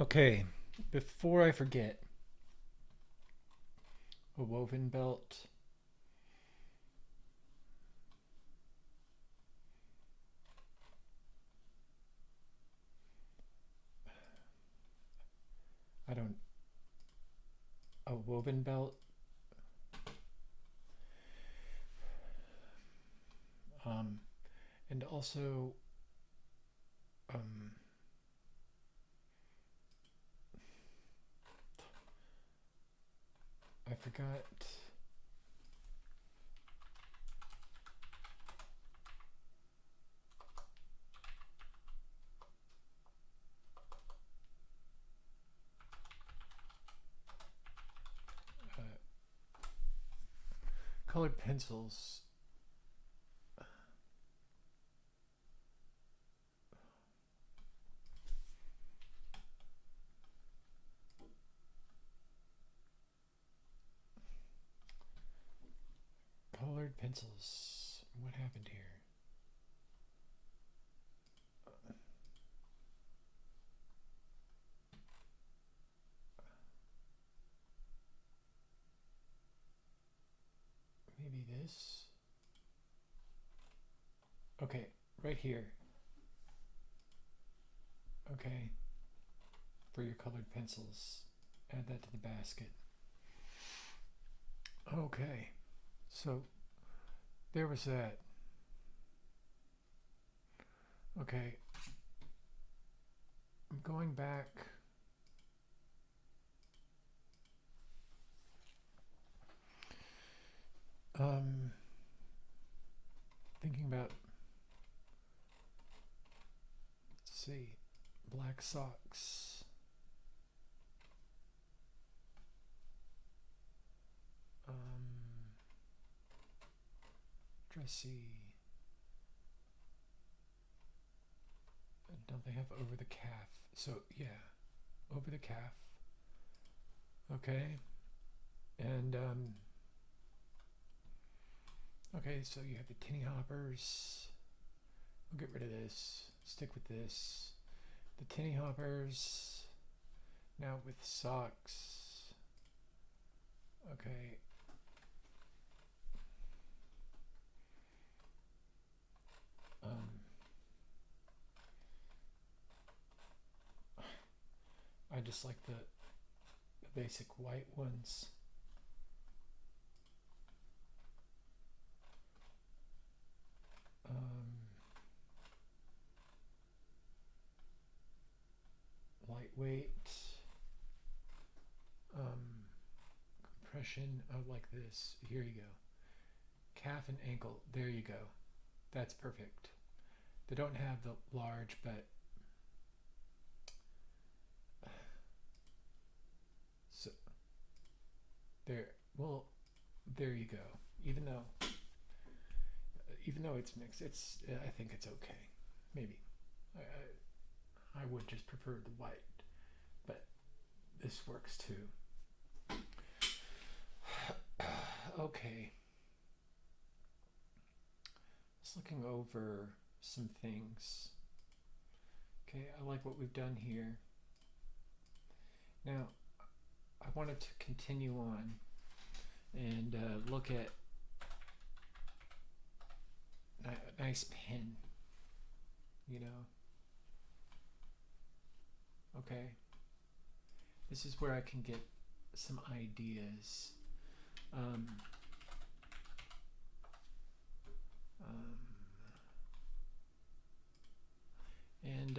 Okay, before I forget, a woven belt. I don't. A woven belt. Um, and also, um, I forgot. Uh, Colored pencils. Colored pencils. What happened here? Maybe this. Okay, right here. Okay, for your colored pencils. Add that to the basket. Okay, so there was that. Okay, I'm going back. Um, Thinking about, let's see, black socks. Um, Dressy. Don't they have over the calf? So yeah, over the calf. Okay, and okay, so you have the tinny hoppers. We'll get rid of this. Stick with this. The tinny hoppers. Now with socks. Okay. Um, I just like the basic white ones. Um, Lightweight. Um, Compression. I like this. Here you go. Calf and ankle. There you go. That's perfect. They don't have the large, but so there. Well, there you go. Even though, even though it's mixed, I think it's okay. Maybe. I would just prefer the white, but this works too. Okay. Just looking over some things. Okay, I like what we've done here. Now, I wanted to continue on and look at a nice pen, you know. Okay, this is where I can get some ideas. Um, um, and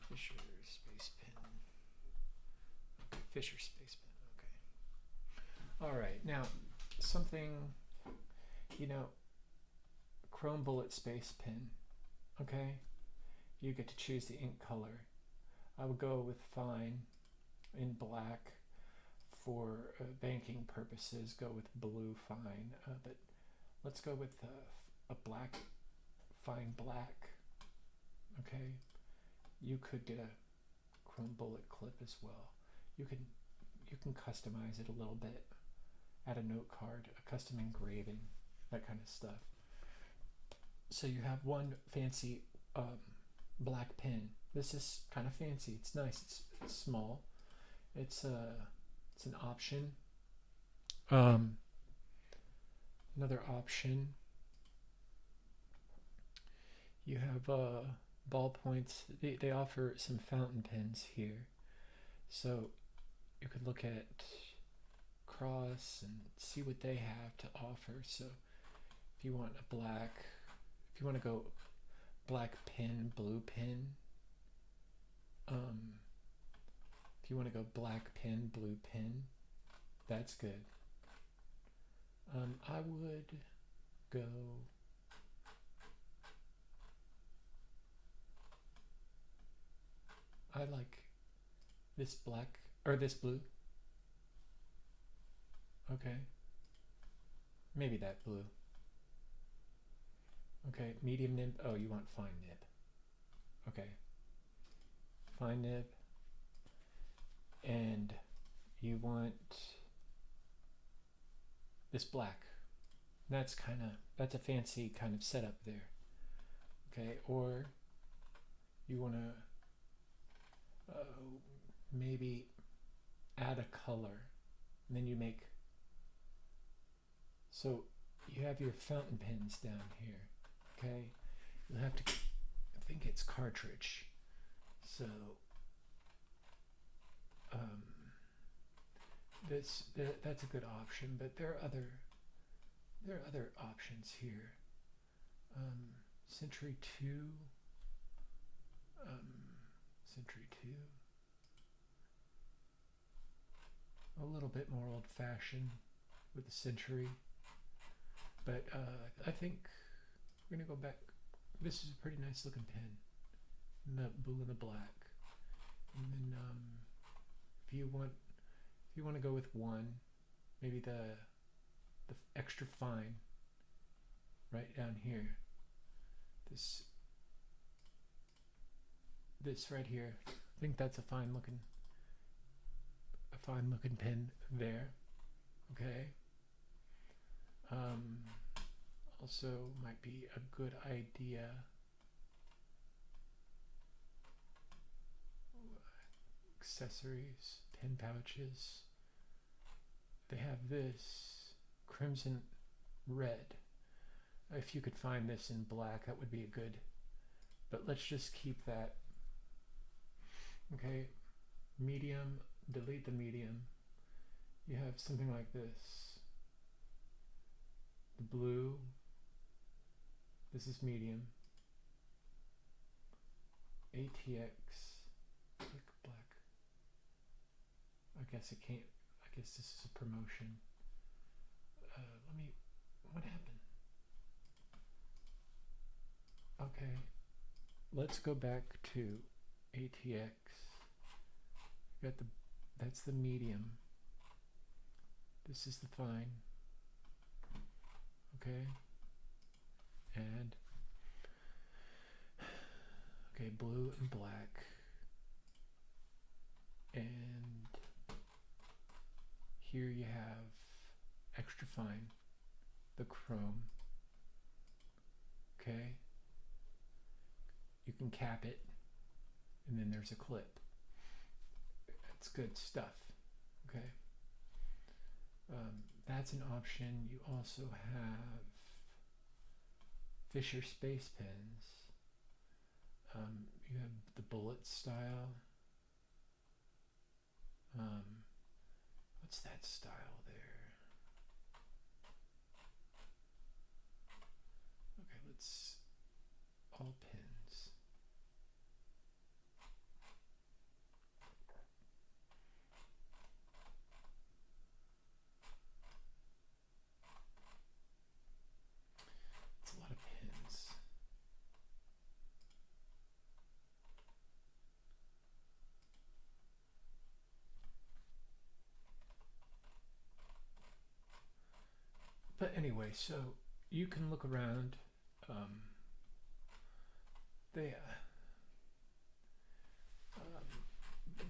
Fisher Space Pen. Okay, Fisher Space Pen. Okay. All right. Now, something, you know, Chrome Bullet Space Pen. Okay. You get to choose the ink color. I would go with fine in black. For banking purposes, go with blue fine. But let's go with a black, fine black. Okay. You could get a chrome bullet clip as well. You can customize it a little bit. Add a note card, a custom engraving, that kind of stuff. So you have one fancy black pen. This is kind of fancy. It's nice. It's small. It's an option. Um, Another option. You have ballpoints. They offer some fountain pens here, so you could look at Cross and see what they have to offer. So if you want a black, if you want to go black pen, blue pen, if you want to go black pen, blue pen, that's good. I would go. I like this black or this blue. Okay, maybe that blue. Okay, medium nib. Oh, you want fine nib. Okay, fine nib. And you want this black. That's a fancy kind of setup there. Okay, or you want to maybe add a color, and then you make. So you have your fountain pens down here. Okay, you'll have to. I think it's cartridge. So that's a good option, but there are other options here. Century 2, Century 2, a little bit more old-fashioned with the Century, but I think we're gonna go back. This is a pretty nice looking pen, in the blue and the black. And then if you want to go with one, maybe the extra fine right down here. This right here. I think that's a fine looking pen there. Okay. Also might be a good idea. Accessories, pen pouches. They have this crimson red. If you could find this in black, that would be a good. But let's just keep that. Okay, medium. Delete the medium. You have something like this. The blue. This is medium. ATX. Click black. I guess it can't. I guess this is a promotion. What happened? Okay, let's go back to ATX. That's the medium. This is the fine. Okay, and okay, blue and black, and here you have extra fine, the chrome. Okay, you can cap it, and then there's a clip. That's good stuff. Okay, that's an option. You also have Fisher Space Pens. You have the bullet style. What's that style there? Okay, let's all pins. It's a lot of pins. But anyway, so you can look around.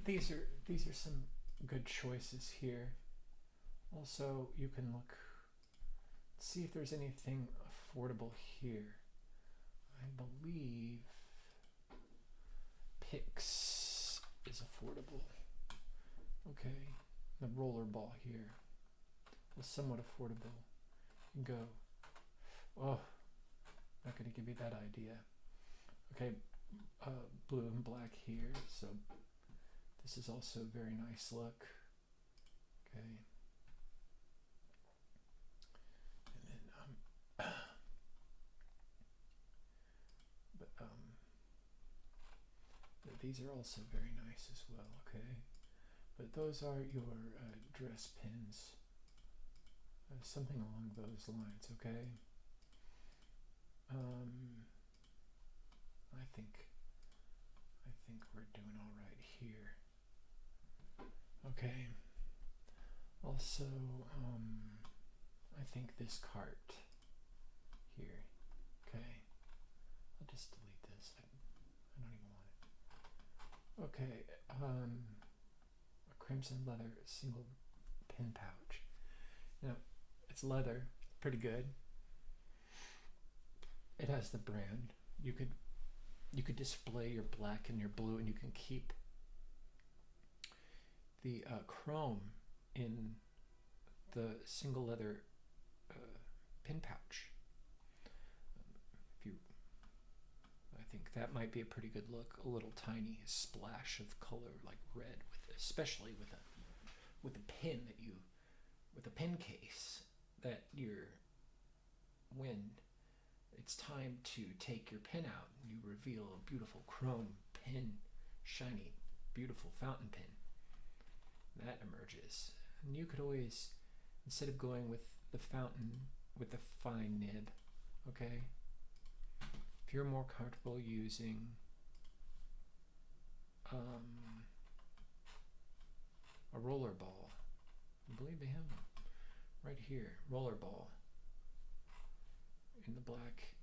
These are some good choices here. Also, you can see if there's anything affordable here. I believe Pix is affordable. Okay, the rollerball here is somewhat affordable. You can go, oh, not going to give you that idea. Okay, blue and black here, so this is also a very nice look. Okay. And then, these are also very nice as well, okay? But those are your dress pins. Something along those lines, okay? I think we're doing all right here. Okay. Also, I think this cart here, okay? I'll just delete this. I don't even want it. Okay, a crimson leather single pin pouch. Now, it's leather, pretty good. It has the brand. You could display your black and your blue, and you can keep the chrome in the single leather pin pouch. I think that might be a pretty good look. A little tiny splash of color, like red, especially with a pin with a pin case that when it's time to take your pin out, you reveal a beautiful chrome pin, shiny, beautiful fountain pin that emerges. And you could always, instead of going with the fountain with the fine nib, okay, if you're more comfortable using a roller ball, I believe they have them right here, roller ball in the black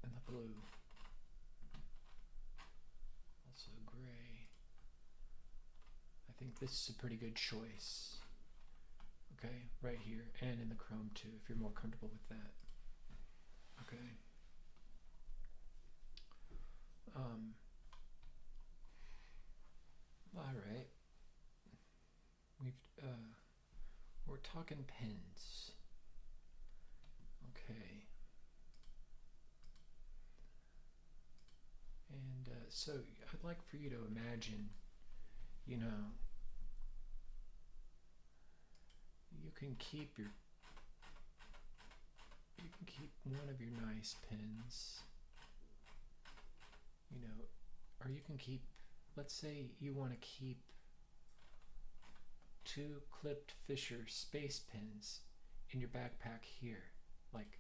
and the blue, also gray. I think this is a pretty good choice. Okay, right here, and in the chrome too, if you're more comfortable with that. Okay. All right. We're talking pens. Okay. And so I'd like for you to imagine, you can keep one of your nice pens, or you can keep, let's say you want to keep 2 clipped Fisher space pins in your backpack here. Like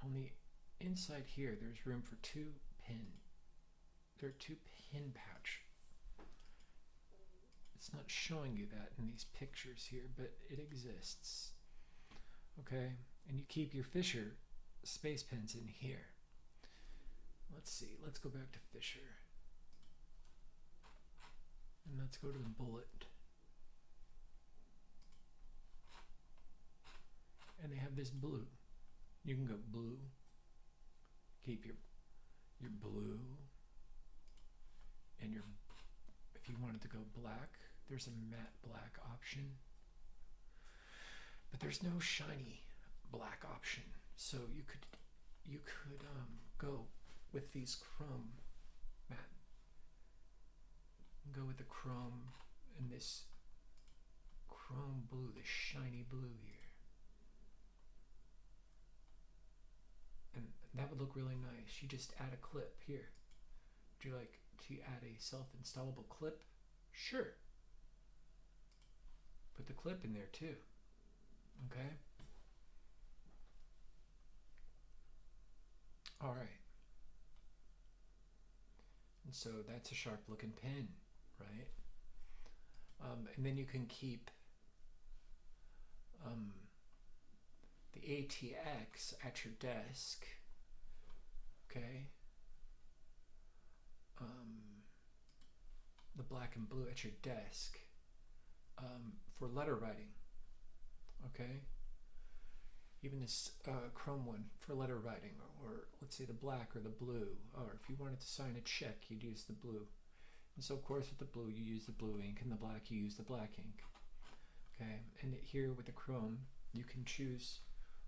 on the inside here, there's room for 2 pin. There are 2 pin pouch. It's not showing you that in these pictures here, but it exists. Okay, and you keep your Fisher space pins in here. Let's see, let's go back to Fisher. And let's go to the bullet. And they have this blue. You can go blue. Keep your blue. And if you wanted to go black, there's a matte black option. But there's no shiny black option. So you could go with these chrome matte. Go with the chrome and this chrome blue, this shiny blue here. And that would look really nice. You just add a clip here. Would you like to add a self-installable clip? Sure. Put the clip in there too. Okay? All right. And so that's a sharp looking pen, right? And then you can keep the ATX at your desk, okay? The black and blue at your desk for letter writing, okay? even this chrome one for letter writing, or let's say the black or the blue, or if you wanted to sign a check, you'd use the blue. And so of course with the blue you use the blue ink, and the black you use the black ink. Okay, and here with the chrome you can choose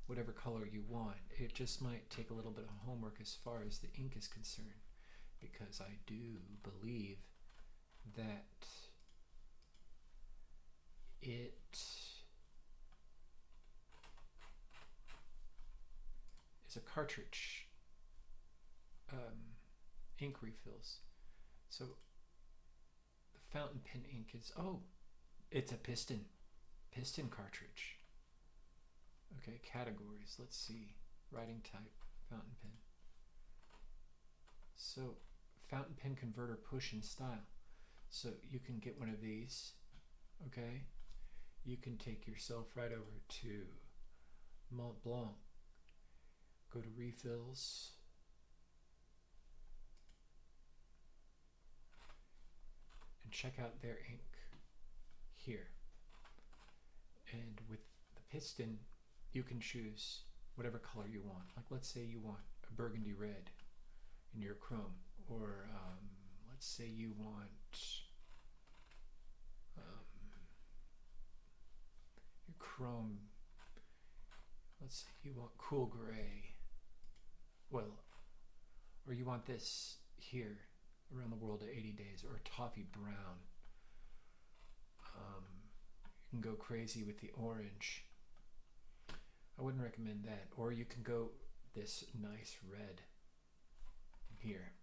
whatever color you want. It just might take a little bit of homework as far as the ink is concerned, because I do believe that it is a cartridge ink refills. So the fountain pen ink is, oh, it's a piston cartridge. Okay, categories, let's see, writing type, fountain pen. So fountain pen converter push and style. So you can get one of these, okay? You can take yourself right over to Mont Blanc, go to refills, and check out their ink here. And with the piston, you can choose whatever color you want. Like let's say you want a burgundy red in your chrome, or let's say you want your chrome, let's say you want cool gray, well, or you want this here, Around the World in 80 Days, or toffee brown. You can go crazy with the orange. I wouldn't recommend that. Or you can go this nice red here,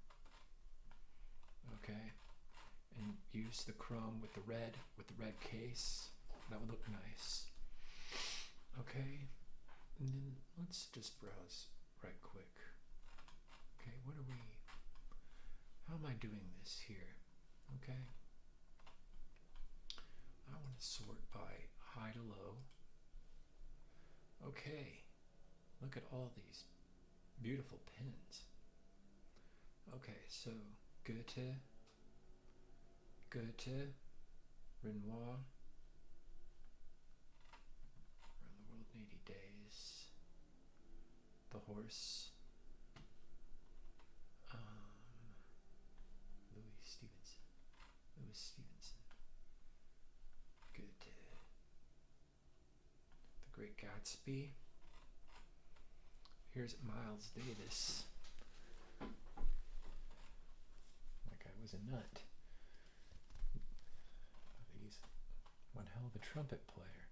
okay, and use the chrome with the red case. That would look nice. Okay, and then let's just browse right quick. Okay, how am I doing this here? Okay, I want to sort by high to low. Okay, look at all these beautiful pens. Okay, so Goethe, Renoir, Around the World in 80 Days, The Horse, Louis Stevenson, Goethe, The Great Gatsby. Here's Miles Davis. That guy was a nut. He's one hell of a trumpet player.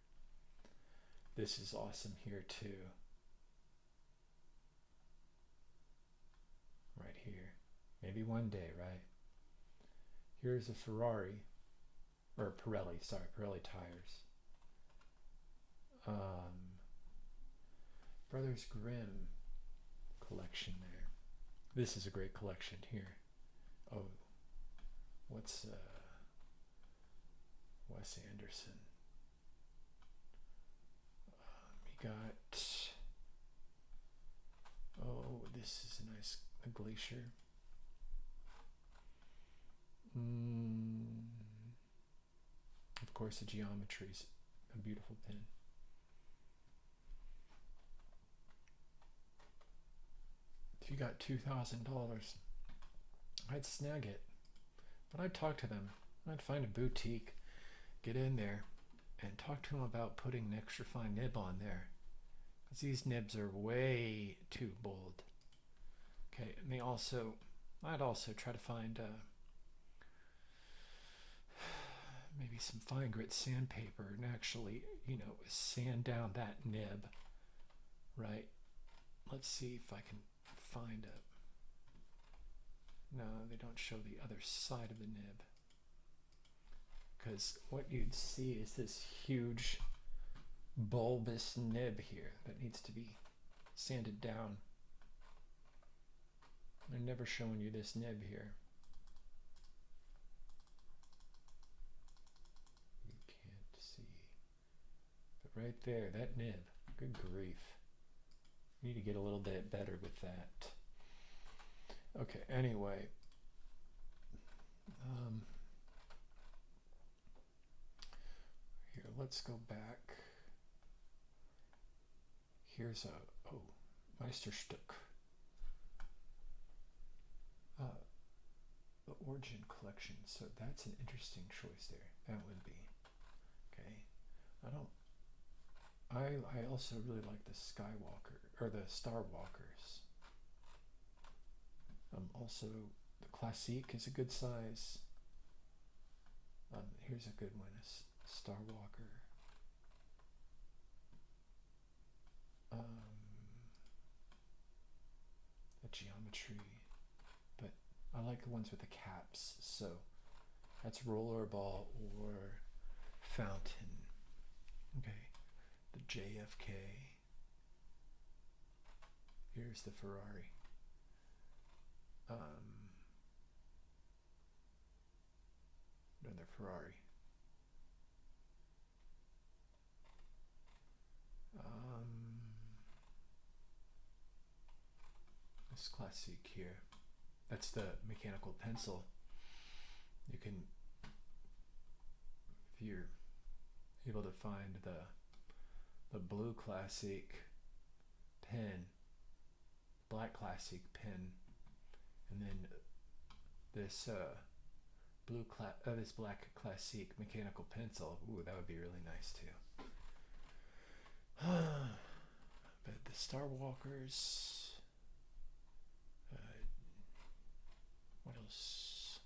This is awesome here too. Right here. Maybe one day, right? Here's a Ferrari, or Pirelli, sorry, Pirelli tires. Brothers Grimm collection there. This is a great collection here. Oh, what's Wes Anderson? You got, oh, this is a nice glacier. Of course, the Geometry's a beautiful pen. If you got $2,000, I'd snag it. But I'd talk to them. I'd find a boutique, get in there, and talk to them about putting an extra fine nib on there. Because these nibs are way too bold. Okay, and I'd also try to find maybe some fine grit sandpaper and actually, sand down that nib, right? Let's see if I can find no, they don't show the other side of the nib, because what you'd see is this huge bulbous nib here that needs to be sanded down. They're never showing you this nib here. You can't see, but right there, that nib, good grief. You need to get a little bit better with that. Okay, anyway. Here, let's go back Here's a Meisterstück. The Origin collection. So that's an interesting choice there. That would be. Okay. I also really like the Skywalker or the Star Walkers. Also the Classique is a good size. Here's a good one, a Star Walker. A geometry, but I like the ones with the caps. So that's rollerball or fountain. Okay, the JFK. Here's the Ferrari. Another Ferrari. This Classique here. That's the mechanical pencil. You can, if you're able to find the blue Classique pen, black Classique pen, and then this this black Classique mechanical pencil. Ooh, that would be really nice too. But the Star Walkers. What else?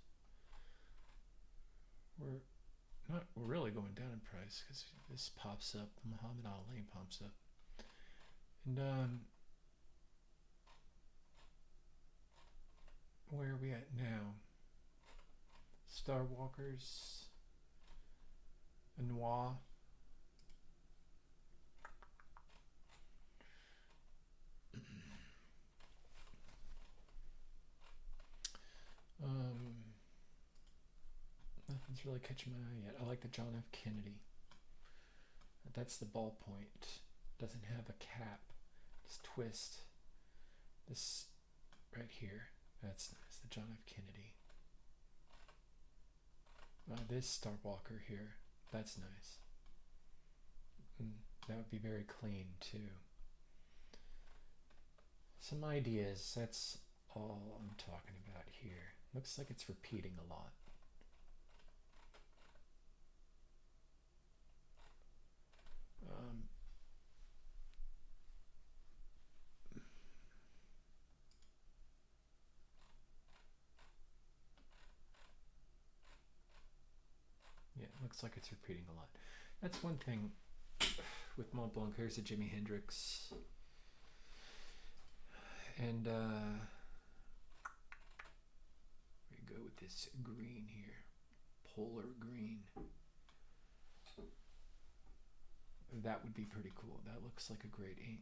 We're really going down in price because this pops up. The Muhammad Ali pops up, and where are we at now? Star Walkers, Noir. Nothing's really catching my eye yet. I like the John F. Kennedy. That's the ballpoint. Doesn't have a cap. This twist. This right here. That's nice. The John F. Kennedy. This Star Walker here. That's nice. That would be very clean too. Some ideas. That's all I'm talking about here. Looks like it's repeating a lot. Yeah, it looks like it's repeating a lot. That's one thing with Mont Blanc. Here's a Jimi Hendrix. And we go with this green here. Polar green. That would be pretty cool. That looks like a great ink.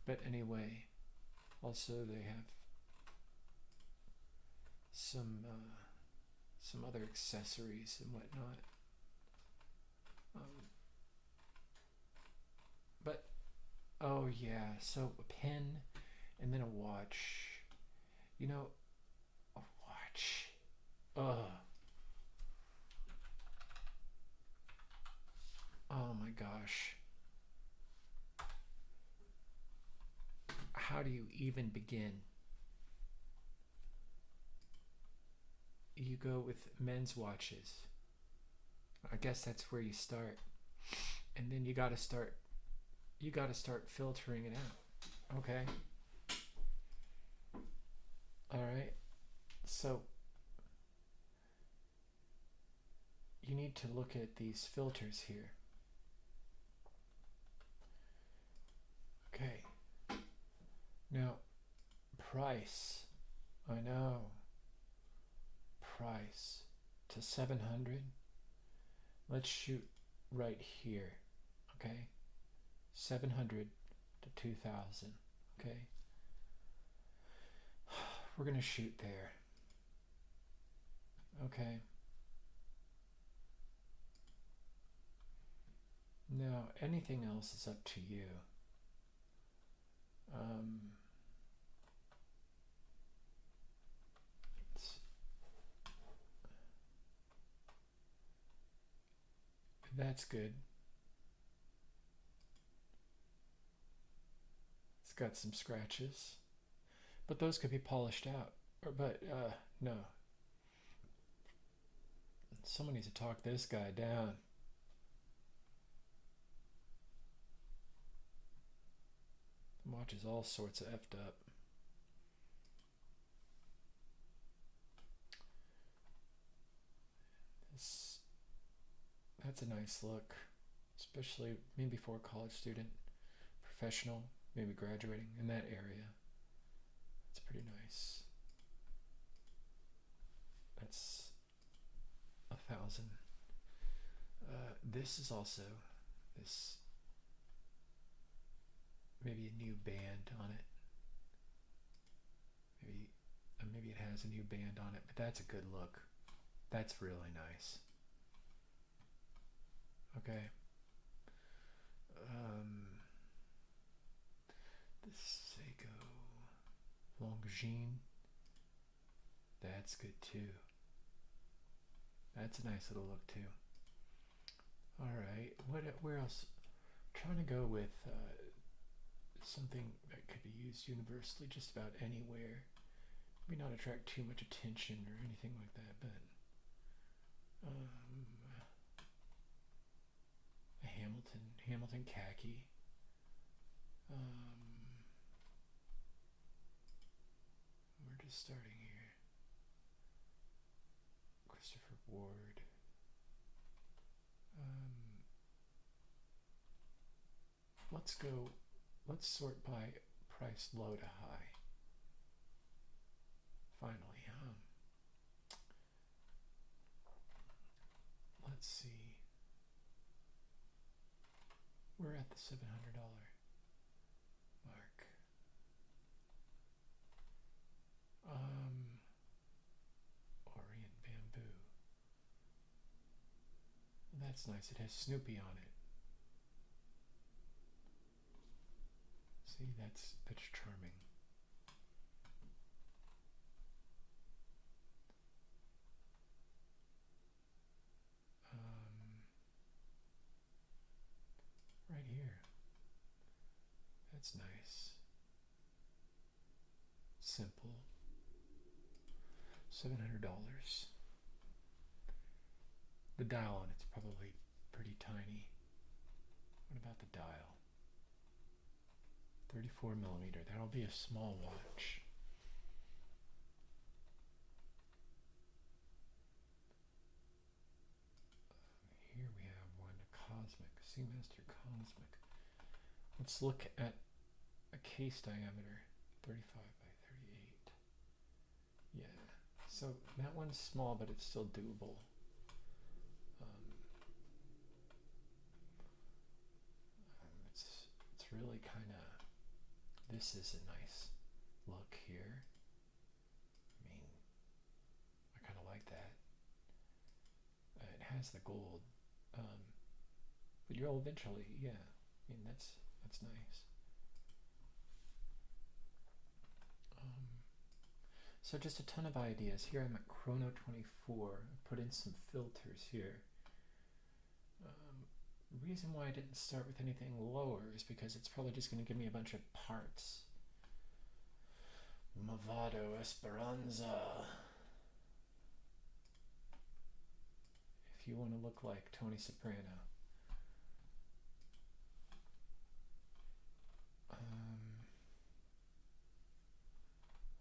But anyway, also they have some other accessories and whatnot. But oh yeah, so a pen and then a watch. You know, a watch. Oh my gosh. How do you even begin? You go with men's watches. I guess that's where you start. And then you got to start filtering it out. Okay? All right. So you need to look at these filters here. Okay. Now, price. I know. Price to 700. Let's shoot right here. Okay? 700 to 2000. Okay? We're going to shoot there. Okay? Now, anything else is up to you. That's good. It's got some scratches, but those could be polished out. No. Someone needs to talk this guy down. The watch is all sorts of effed up. That's a nice look, especially maybe for a college student, professional, maybe graduating in that area. That's pretty nice. That's 1,000. This is also this, maybe a new band on it. Maybe it has a new band on it, but that's a good look. That's really nice. Okay. The Seiko Longines. That's good too. That's a nice little look too. All right. Where else? I'm trying to go with something that could be used universally, just about anywhere. Maybe not attract too much attention or anything like that, but a Hamilton khaki. We're just starting here. Christopher Ward. Let's sort by price low to high. Finally, let's see. We're at the $700 mark. Orient bamboo. That's nice. It has Snoopy on it. See, that's charming. Right here. That's nice. Simple. $700. The dial on it's probably pretty tiny. What about the dial? 34 millimeter. That'll be a small watch. Here we have one, a Cosmic, Seamaster Cosmic. Let's look at a case diameter, 35 by 38. Yeah, so that one's small, but it's still doable. It's really kind of, this is a nice look here. I mean, I kind of like that. It has the gold, but you'll eventually, yeah. I mean, that's nice. So just a ton of ideas. Here I'm at Chrono 24. I put in some filters here. The reason why I didn't start with anything lower is because it's probably just going to give me a bunch of parts. Movado Esperanza. If you want to look like Tony Soprano.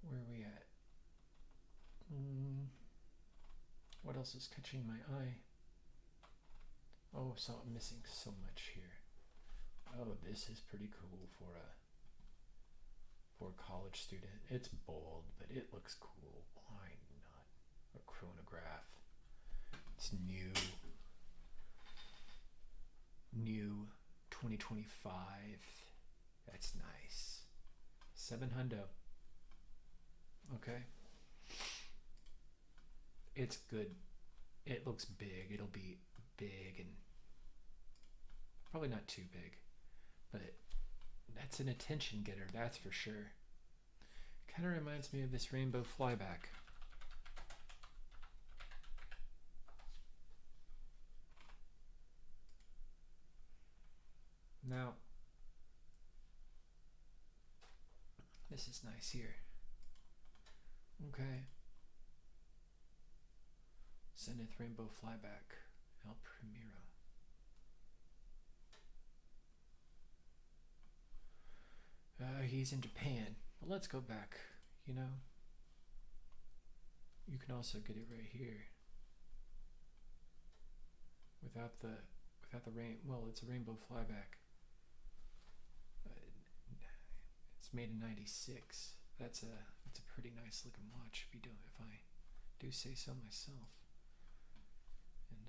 Where are we at? What else is catching my eye? Oh, so I'm missing so much here. Oh, this is pretty cool for a college student. It's bold, but it looks cool. Why not? A chronograph. It's new 2025. That's nice. $700. Okay. It's good. It looks big. It'll be big and probably not too big, but that's an attention getter, that's for sure. Kind of reminds me of this rainbow flyback. Now, this is nice here. Okay. Zenith Rainbow Flyback, El Primero. He's in Japan. Well, let's go back. You know, you can also get it right here without the rain. Well, it's a Rainbow Flyback. It's made in '96. That's a pretty nice looking watch. If I do say so myself. And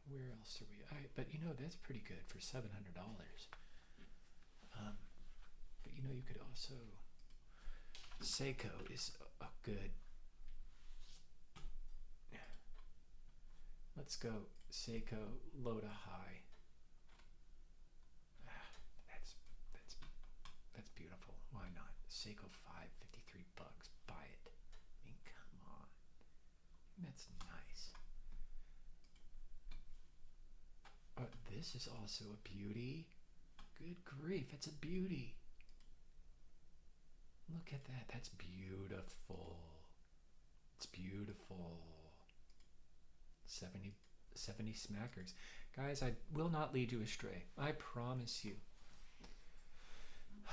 where else are we? But you know, that's pretty good for $700. But you know, you could also, Seiko is a good. Let's go Seiko low to high. That's beautiful. Why not? Seiko 553 bucks. Buy it. I mean, come on. That's nice. This is also a beauty. Good grief, it's a beauty. Look at that. That's beautiful. It's beautiful. 70 smackers. Guys, I will not lead you astray. I promise you.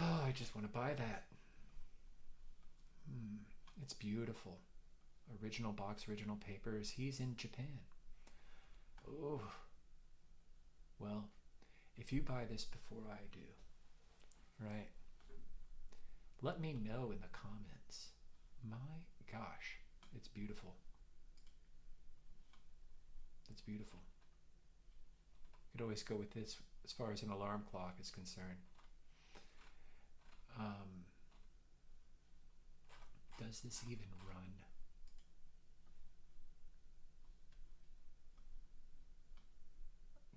Oh, I just want to buy that. It's beautiful. Original box, original papers. He's in Japan. Oh. Well, if you buy this before I do, right? Let me know in the comments. My gosh, it's beautiful. It's beautiful. You could always go with this as far as an alarm clock is concerned. Does this even run?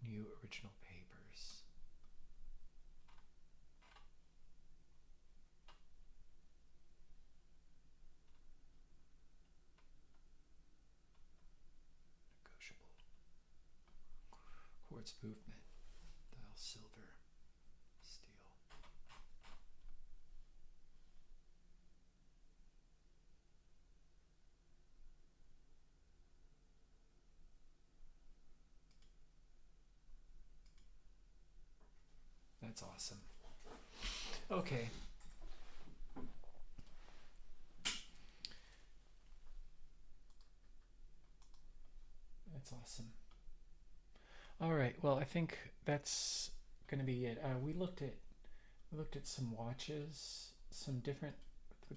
New original papers. Negotiable. Quartz movement. Dial silver. Steel. That's awesome. Okay. That's awesome. All right. Well, I think that's going to be it. We looked at some watches, some different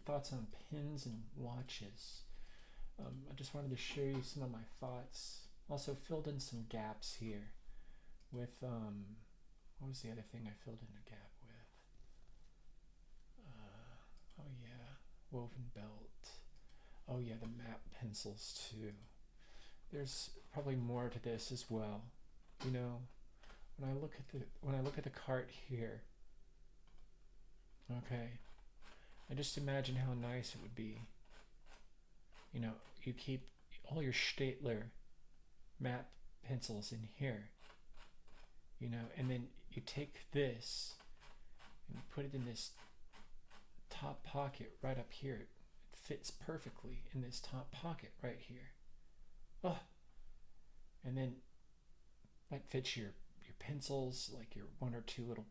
thoughts on pins and watches. I just wanted to share you some of my thoughts. Also filled in some gaps here with what was the other thing I filled in a gap with? Oh yeah, woven belt. Oh yeah, the map pencils too. There's probably more to this as well. You know, when I look at the cart here, okay, I just imagine how nice it would be. You know, you keep all your Staedtler map pencils in here, you know, and then you take this and you put it in this top pocket right up here. It fits perfectly in this top pocket right here. Oh, and then that fits your pencils, like your one or two little,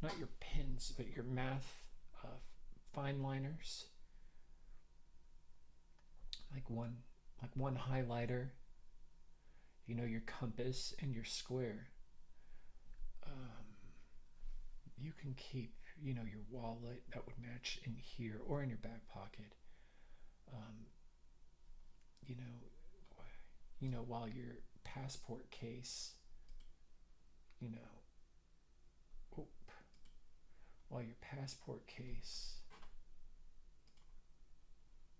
not your pens, but your math fine liners, like one highlighter, you know, your compass and your square. You can keep, you know, your wallet that would match in here or in your back pocket. You know, while your passport case, you know, while your passport case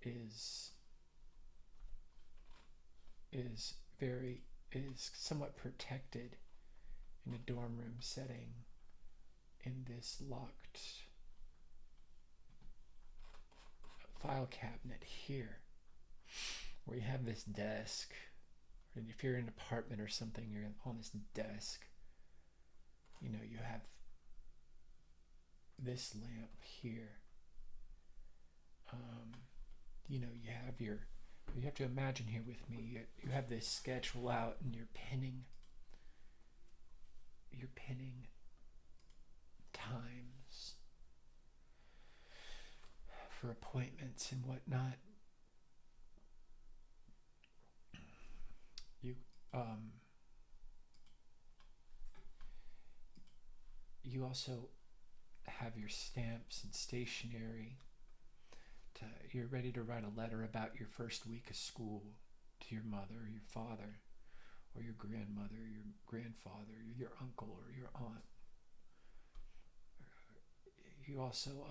is somewhat protected in a dorm room setting in this locked file cabinet here, where you have this desk, and if you're in an apartment or something, you're on this desk. you have this lamp here. You have to imagine here with me, you have this schedule out and you're pinning times for appointments and whatnot. You also have your stamps and stationery. You're ready to write a letter about your first week of school to your mother or your father or your grandmother, your grandfather, your uncle or your aunt. You also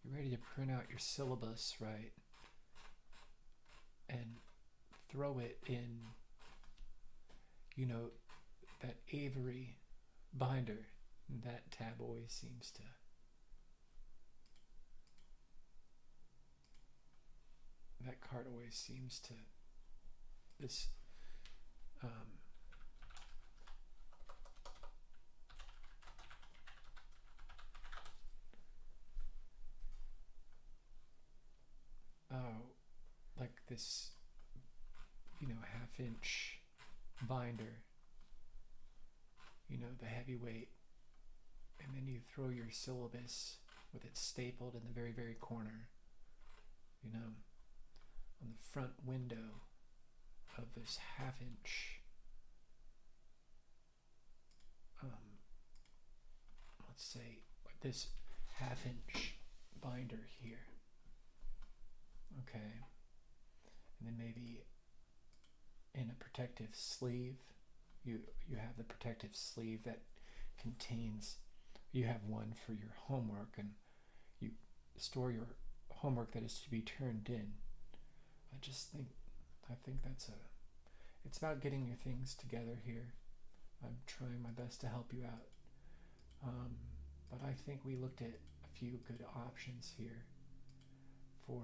you're ready to print out your syllabus, right? And throw it in, that Avery binder. That tab always seems to that card always seems to this like this half-inch binder, the heavyweight, and then you throw your syllabus with it stapled in the very, very corner, on the front window of this half-inch, let's say this half-inch binder here. Okay, and then maybe in a protective sleeve, you have the protective sleeve that contains, you have one for your homework, and you store your homework that is to be turned in. I think it's about getting your things together here. I'm trying my best to help you out, but I think we looked at a few good options here for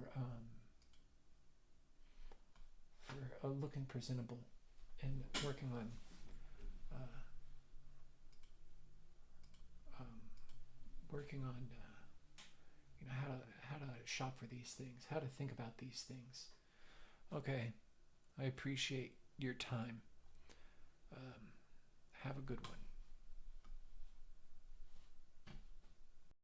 looking presentable and working on how to shop for these things, how to think about these things. Okay, I appreciate your time. Have a good one.